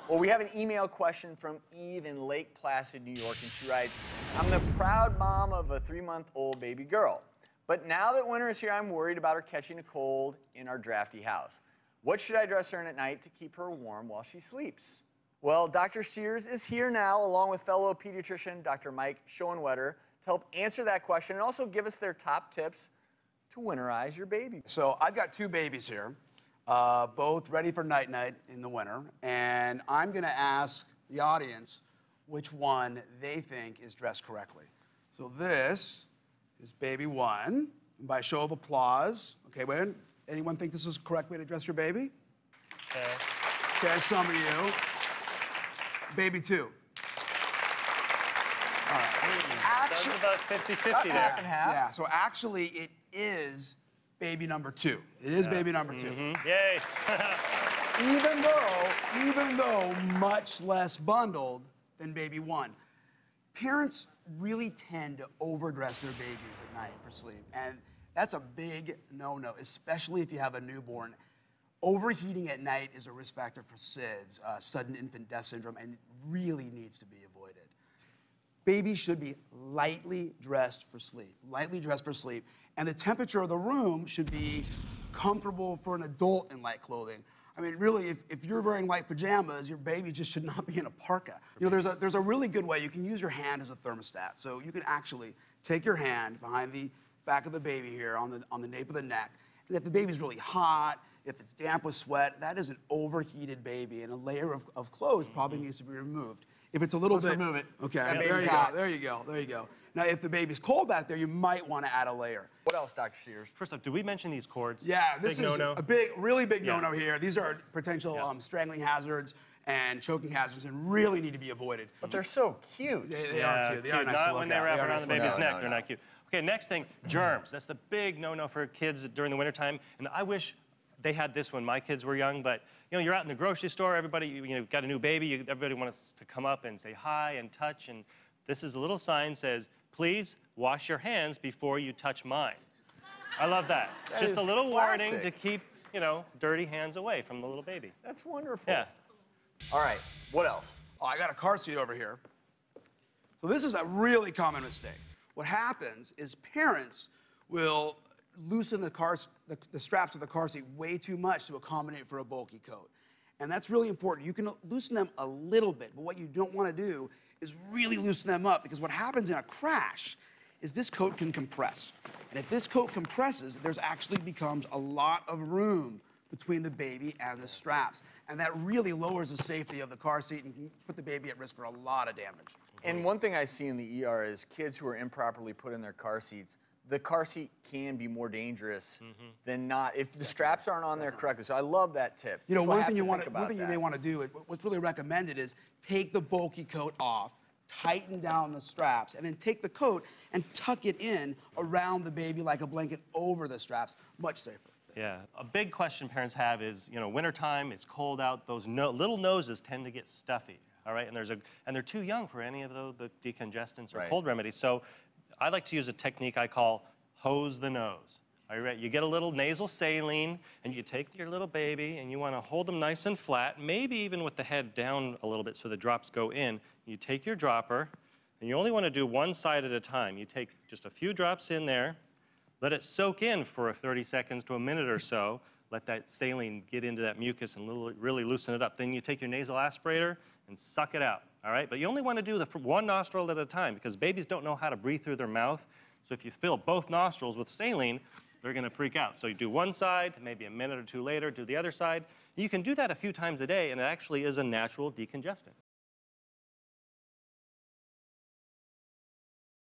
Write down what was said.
Well, we have an email question from Eve in Lake Placid, New York, and she writes, I'm the proud mom of a 3-month-old baby girl. But now that winter is here, I'm worried about her catching a cold in our drafty house. What should I dress her in at night to keep her warm while she sleeps? Well, Dr. Sears is here now, along with fellow pediatrician Dr. Mike Schoenwetter, to help answer that question and also give us their top tips to winterize your baby. So I've got 2 babies here, both ready for night-night in the winter, and I'm gonna ask the audience which one they think is dressed correctly. So this is baby 1, and by show of applause, okay, wait, anyone think this is the correct way to dress your baby? Okay. Okay, some of you. Baby 2. All right. That's about 50-50 there. Half and half. Yeah, so actually it is baby number 2. It is baby number 2. Yay. Even though much less bundled than baby 1. Parents really tend to overdress their babies at night for sleep, and that's a big no-no, especially if you have a newborn. Overheating at night is a risk factor for SIDS, sudden infant death syndrome, and really needs to be avoided. Babies should be lightly dressed for sleep, and the temperature of the room should be comfortable for an adult in light clothing. I mean, really, if you're wearing light pajamas, your baby just should not be in a parka. You know, there's a really good way. You can use your hand as a thermostat. So you can actually take your hand behind the back of the baby here on the nape of the neck, and if the baby's really hot, if it's damp with sweat, that is an overheated baby, and a layer of clothes probably needs to be removed. If it's a little bit... remove it. Okay, That there baby's you hot. go, there you go, there you go. Now, if the baby's cold back there, you might want to add a layer. What else, Dr. Sears? First off, did we mention these cords? Yeah, this Big is no-no? a big, really big Yeah. no-no here. These are potential strangling hazards and choking hazards and really need to be avoided. But they're so cute. They are cute. They are nice Not to look when they at. wrap They are around nice the to look baby's at. neck. They're not cute. Okay, next thing, germs. That's the big no-no for kids during the wintertime. And I wish they had this when my kids were young, but you know, you're out in the grocery store, everybody, you know, got a new baby, everybody wants to come up and say hi and touch, and this is a little sign says, please wash your hands before you touch mine. I love that. That Just a is little warning classic. to keep, you know, dirty hands away from the little baby. That's wonderful. Yeah. All right, what else? Oh, I got a car seat over here. So this is a really common mistake. What happens is parents will loosen the straps of the car seat way too much to accommodate for a bulky coat. And that's really important. You can loosen them a little bit, but what you don't want to do is really loosen them up, because what happens in a crash is this coat can compress. And if this coat compresses, there's actually becomes a lot of room between the baby and the straps. And that really lowers the safety of the car seat and can put the baby at risk for a lot of damage. And one thing I see in the ER is kids who are improperly put in their car seats. The car seat can be more dangerous than not if the straps aren't on there correctly. So I love that tip. You know, People one have thing to you think about may want to do, what's really recommended is take the bulky coat off, tighten down the straps, and then take the coat and tuck it in around the baby like a blanket over the straps. Much safer. Yeah, a big question parents have is, you know, wintertime, it's cold out, those little noses tend to get stuffy, all right? And they're too young for any of the decongestants or cold remedies. So I like to use a technique I call hose the nose. Are you ready? You get a little nasal saline, and you take your little baby, and you want to hold them nice and flat, maybe even with the head down a little bit so the drops go in. You take your dropper, and you only want to do one side at a time. You take just a few drops in there, let it soak in for 30 seconds to a minute or so, let that saline get into that mucus and really loosen it up. Then you take your nasal aspirator and suck it out, all right? But you only want to do one nostril at a time, because babies don't know how to breathe through their mouth. So if you fill both nostrils with saline, they're going to freak out. So you do one side, maybe a minute or two later, do the other side. You can do that a few times a day, and it actually is a natural decongestant.